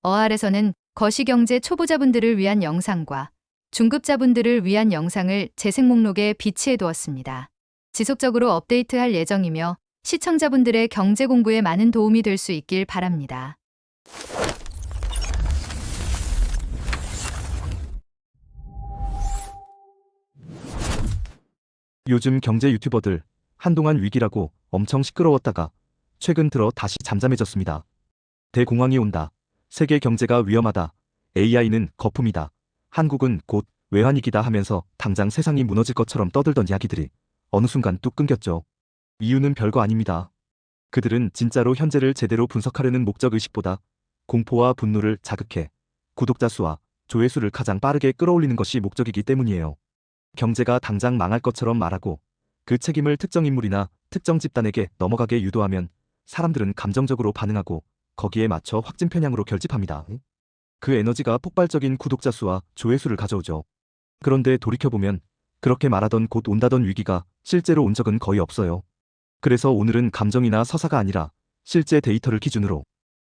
어알에서는 거시경제 초보자분들을 위한 영상과 중급자분들을 위한 영상을 재생 목록에 비치해 두었습니다. 지속적으로 업데이트할 예정이며 시청자분들의 경제 공부에 많은 도움이 될 수 있길 바랍니다. 요즘 경제 유튜버들 한동안 위기라고 엄청 시끄러웠다가 최근 들어 다시 잠잠해졌습니다. 대공황이 온다. 세계 경제가 위험하다. AI는 거품이다. 한국은 곧 외환위기다 하면서 당장 세상이 무너질 것처럼 떠들던 이야기들이 어느 순간 뚝 끊겼죠. 이유는 별거 아닙니다. 그들은 진짜로 현재를 제대로 분석하려는 목적의식보다 공포와 분노를 자극해 구독자 수와 조회수를 가장 빠르게 끌어올리는 것이 목적이기 때문이에요. 경제가 당장 망할 것처럼 말하고 그 책임을 특정 인물이나 특정 집단에게 넘어가게 유도하면 사람들은 감정적으로 반응하고 거기에 맞춰 확진 편향으로 결집합니다. 그 에너지가 폭발적인 구독자 수와 조회수를 가져오죠. 그런데 돌이켜보면 그렇게 말하던 곧 온다던 위기가 실제로 온 적은 거의 없어요. 그래서 오늘은 감정이나 서사가 아니라 실제 데이터를 기준으로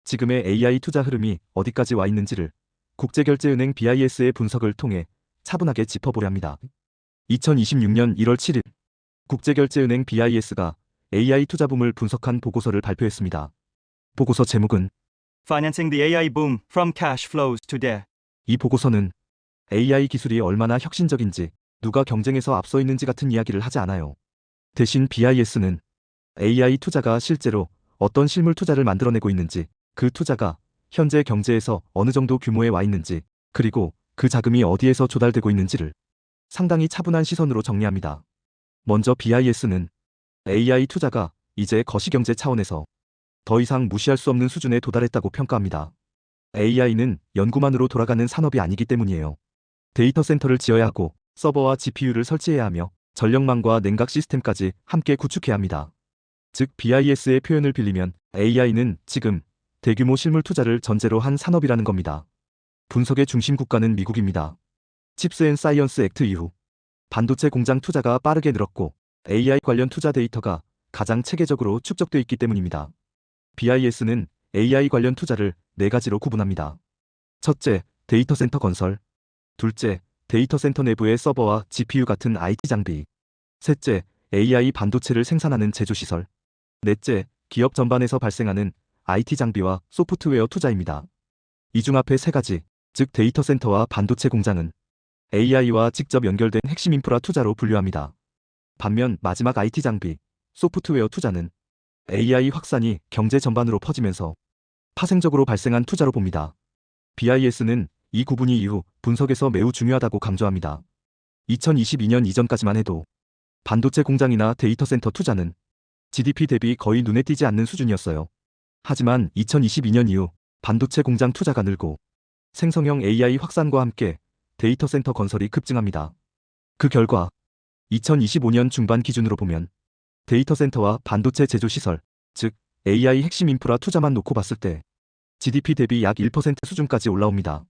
지금의 AI 투자 흐름이 어디까지 와 있는지를 국제결제은행 BIS의 분석을 통해 차분하게 짚어보려 합니다. 2026년 1월 7일 국제결제은행 BIS가 AI 투자붐을 분석한 보고서를 발표했습니다. 보고서 제목은 Financing the AI Boom from Cash Flows to Debt. 이 보고서는 AI 기술이 얼마나 혁신적인지 누가 경쟁에서 앞서 있는지 같은 이야기를 하지 않아요. 대신 BIS는 AI 투자가 실제로 어떤 실물 투자를 만들어내고 있는지, 그 투자가 현재 경제에서 어느 정도 규모에 와 있는지, 그리고 그 자금이 어디에서 조달되고 있는지를 상당히 차분한 시선으로 정리합니다. 먼저 BIS는 AI 투자가 이제 거시경제 차원에서 더 이상 무시할 수 없는 수준에 도달했다고 평가합니다. AI는 연구만으로 돌아가는 산업이 아니기 때문이에요. 데이터 센터를 지어야 하고 서버와 GPU를 설치해야 하며 전력망과 냉각 시스템까지 함께 구축해야 합니다. 즉 BIS의 표현을 빌리면 AI는 지금 대규모 실물 투자를 전제로 한 산업이라는 겁니다. 분석의 중심 국가는 미국입니다. 칩스 앤 사이언스 액트 이후 반도체 공장 투자가 빠르게 늘었고 AI 관련 투자 데이터가 가장 체계적으로 축적돼 있기 때문입니다. BIS는 AI 관련 투자를 4가지로 구분합니다. 첫째, 데이터 센터 건설. 둘째, 데이터 센터 내부의 서버와 GPU 같은 IT 장비. 셋째, AI 반도체를 생산하는 제조시설. 넷째, 기업 전반에서 발생하는 IT 장비와 소프트웨어 투자입니다. 이 중 앞에 3가지, 즉 데이터 센터와 반도체 공장은 AI와 직접 연결된 핵심 인프라 투자로 분류합니다. 반면 마지막 IT 장비, 소프트웨어 투자는 AI 확산이 경제 전반으로 퍼지면서 파생적으로 발생한 투자로 봅니다. BIS는 이 구분이 이후 분석에서 매우 중요하다고 강조합니다. 2022년 이전까지만 해도 반도체 공장이나 데이터 센터 투자는 GDP 대비 거의 눈에 띄지 않는 수준이었어요. 하지만 2022년 이후 반도체 공장 투자가 늘고 생성형 AI 확산과 함께 데이터 센터 건설이 급증합니다. 그 결과 2025년 중반 기준으로 보면 데이터 센터와 반도체 제조 시설, 즉 AI 핵심 인프라 투자만 놓고 봤을 때 GDP 대비 약 1% 수준까지 올라옵니다.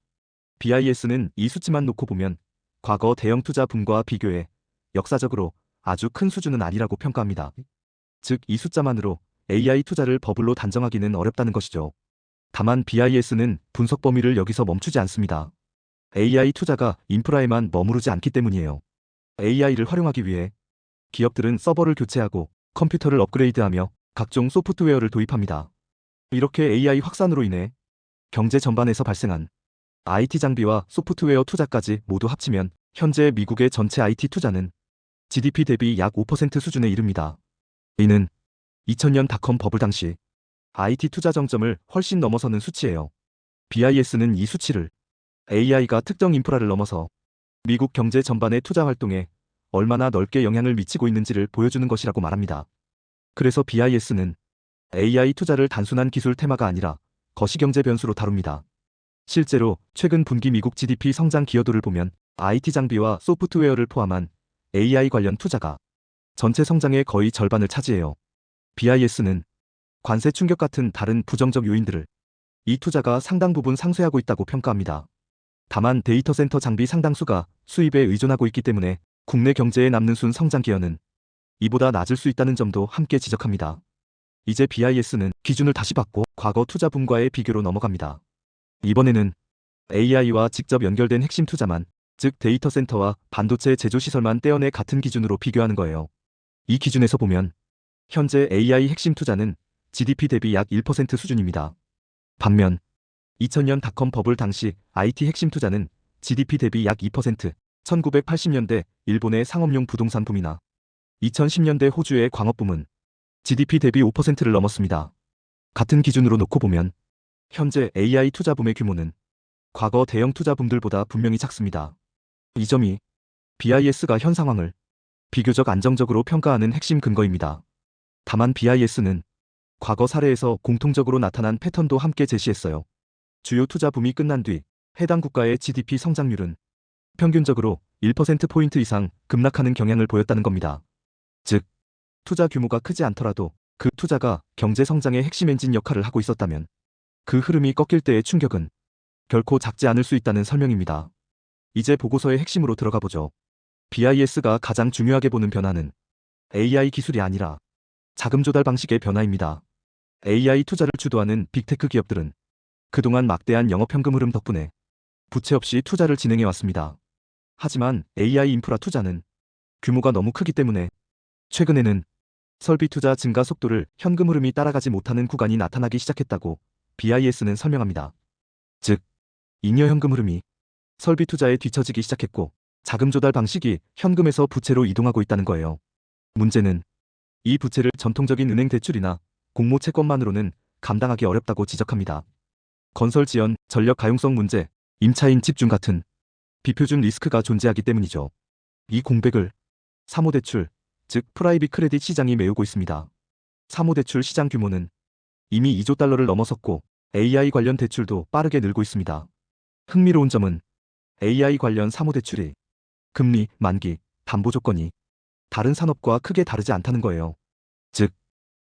BIS는 이 수치만 놓고 보면 과거 대형 투자 붐과 비교해 역사적으로 아주 큰 수준은 아니라고 평가합니다. 즉 이 숫자만으로 AI 투자를 버블로 단정하기는 어렵다는 것이죠. 다만 BIS는 분석 범위를 여기서 멈추지 않습니다. AI 투자가 인프라에만 머무르지 않기 때문이에요. AI를 활용하기 위해 기업들은 서버를 교체하고 컴퓨터를 업그레이드하며 각종 소프트웨어를 도입합니다. 이렇게 AI 확산으로 인해 경제 전반에서 발생한 IT 장비와 소프트웨어 투자까지 모두 합치면 현재 미국의 전체 IT 투자는 GDP 대비 약 5% 수준에 이릅니다. 이는 2000년 닷컴 버블 당시 IT 투자 정점을 훨씬 넘어서는 수치예요. BIS는 이 수치를 AI가 특정 인프라를 넘어서 미국 경제 전반의 투자 활동에 얼마나 넓게 영향을 미치고 있는지를 보여주는 것이라고 말합니다. 그래서 BIS는 AI 투자를 단순한 기술 테마가 아니라 거시경제 변수로 다룹니다. 실제로 최근 분기 미국 GDP 성장 기여도를 보면 IT 장비와 소프트웨어를 포함한 AI 관련 투자가 전체 성장의 거의 절반을 차지해요. BIS는 관세 충격 같은 다른 부정적 요인들을 이 투자가 상당 부분 상쇄하고 있다고 평가합니다. 다만 데이터 센터 장비 상당수가 수입에 의존하고 있기 때문에 국내 경제에 남는 순 성장 기여는 이보다 낮을 수 있다는 점도 함께 지적합니다. 이제 BIS는 기준을 다시 바꿔 과거 투자 붐과의 비교로 넘어갑니다. 이번에는 AI와 직접 연결된 핵심 투자만, 즉 데이터 센터와 반도체 제조 시설만 떼어내 같은 기준으로 비교하는 거예요. 이 기준에서 보면 현재 AI 핵심 투자는 GDP 대비 약 1% 수준입니다. 반면 2000년 닷컴 버블 당시 IT 핵심 투자는 GDP 대비 약 2%, 1980년대 일본의 상업용 부동산 붐이나 2010년대 호주의 광업붐은 GDP 대비 5%를 넘었습니다. 같은 기준으로 놓고 보면 현재 AI 투자 붐의 규모는 과거 대형 투자 붐들보다 분명히 작습니다. 이 점이 BIS가 현 상황을 비교적 안정적으로 평가하는 핵심 근거입니다. 다만 BIS는 과거 사례에서 공통적으로 나타난 패턴도 함께 제시했어요. 주요 투자 붐이 끝난 뒤 해당 국가의 GDP 성장률은 평균적으로 1%포인트 이상 급락하는 경향을 보였다는 겁니다. 즉, 투자 규모가 크지 않더라도 그 투자가 경제 성장의 핵심 엔진 역할을 하고 있었다면 그 흐름이 꺾일 때의 충격은 결코 작지 않을 수 있다는 설명입니다. 이제 보고서의 핵심으로 들어가 보죠. BIS가 가장 중요하게 보는 변화는 AI 기술이 아니라 자금 조달 방식의 변화입니다. AI 투자를 주도하는 빅테크 기업들은 그동안 막대한 영업 현금 흐름 덕분에 부채 없이 투자를 진행해 왔습니다. 하지만 AI 인프라 투자는 규모가 너무 크기 때문에 최근에는 설비 투자 증가 속도를 현금 흐름이 따라가지 못하는 구간이 나타나기 시작했다고 BIS는 설명합니다. 즉, 잉여 현금 흐름이 설비 투자에 뒤처지기 시작했고 자금 조달 방식이 현금에서 부채로 이동하고 있다는 거예요. 문제는 이 부채를 전통적인 은행 대출이나 공모 채권만으로는 감당하기 어렵다고 지적합니다. 건설 지연, 전력 가용성 문제, 임차인 집중 같은 비표준 리스크가 존재하기 때문이죠. 이 공백을 사모대출, 즉 프라이빗 크레딧 시장이 메우고 있습니다. 사모대출 시장 규모는 이미 2조 달러를 넘어섰고 AI 관련 대출도 빠르게 늘고 있습니다. 흥미로운 점은 AI 관련 사모대출이 금리, 만기, 담보 조건이 다른 산업과 크게 다르지 않다는 거예요. 즉,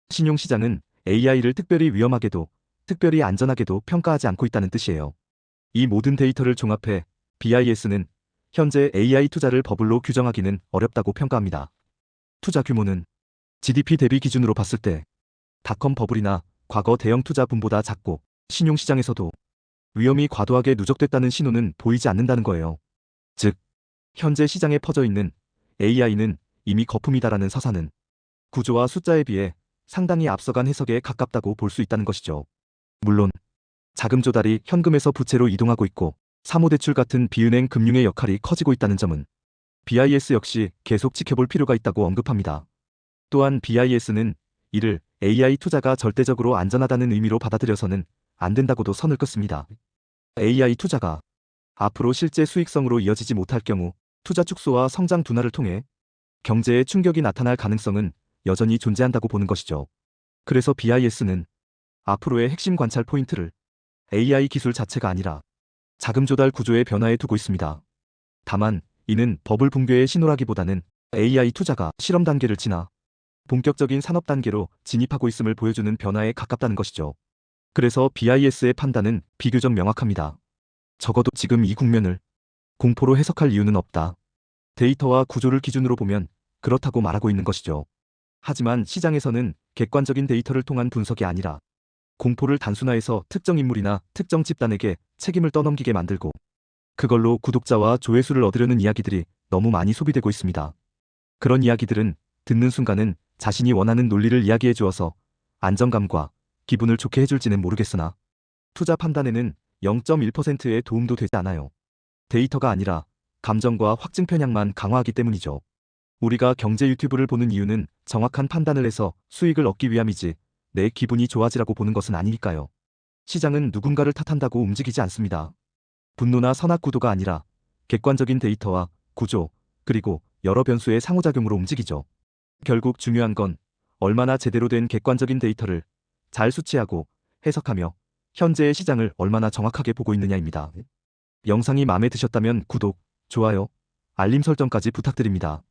신용시장은 AI를 특별히 위험하게도 특별히 안전하게도 평가하지 않고 있다는 뜻이에요. 이 모든 데이터를 종합해 BIS는 현재 AI 투자를 버블로 규정하기는 어렵다고 평가합니다. 투자 규모는 GDP 대비 기준으로 봤을 때 닷컴 버블이나 과거 대형 투자 붐보다 작고 신용시장에서도 위험이 과도하게 누적됐다는 신호는 보이지 않는다는 거예요. 즉, 현재 시장에 퍼져 있는 AI는 이미 거품이다라는 서사는 구조와 숫자에 비해 상당히 앞서간 해석에 가깝다고 볼 수 있다는 것이죠. 물론 자금 조달이 현금에서 부채로 이동하고 있고 사모대출 같은 비은행 금융의 역할이 커지고 있다는 점은 BIS 역시 계속 지켜볼 필요가 있다고 언급합니다. 또한 BIS는 이를 AI 투자가 절대적으로 안전하다는 의미로 받아들여서는 안 된다고도 선을 긋습니다. AI 투자가 앞으로 실제 수익성으로 이어지지 못할 경우 투자 축소와 성장 둔화를 통해 경제에 충격이 나타날 가능성은 여전히 존재한다고 보는 것이죠. 그래서 BIS는 앞으로의 핵심 관찰 포인트를 AI 기술 자체가 아니라 자금 조달 구조의 변화에 두고 있습니다. 다만 이는 버블 붕괴의 신호라기보다는 AI 투자가 실험 단계를 지나 본격적인 산업 단계로 진입하고 있음을 보여주는 변화에 가깝다는 것이죠. 그래서 BIS의 판단은 비교적 명확합니다. 적어도 지금 이 국면을 공포로 해석할 이유는 없다. 데이터와 구조를 기준으로 보면 그렇다고 말하고 있는 것이죠. 하지만 시장에서는 객관적인 데이터를 통한 분석이 아니라 공포를 단순화해서 특정 인물이나 특정 집단에게 책임을 떠넘기게 만들고 그걸로 구독자와 조회수를 얻으려는 이야기들이 너무 많이 소비되고 있습니다. 그런 이야기들은 듣는 순간은 자신이 원하는 논리를 이야기해 주어서 안정감과 기분을 좋게 해줄지는 모르겠으나 투자 판단에는 0.1%의 도움도 되지 않아요. 데이터가 아니라 감정과 확증 편향만 강화하기 때문이죠. 우리가 경제 유튜브를 보는 이유는 정확한 판단을 해서 수익을 얻기 위함이지 내 기분이 좋아지라고 보는 것은 아니니까요. 시장은 누군가를 탓한다고 움직이지 않습니다. 분노나 선악 구도가 아니라 객관적인 데이터와 구조, 그리고 여러 변수의 상호작용으로 움직이죠. 결국 중요한 건 얼마나 제대로 된 객관적인 데이터를 잘 수치하고 해석하며 현재의 시장을 얼마나 정확하게 보고 있느냐입니다. 영상이 마음에 드셨다면 구독, 좋아요, 알림 설정까지 부탁드립니다.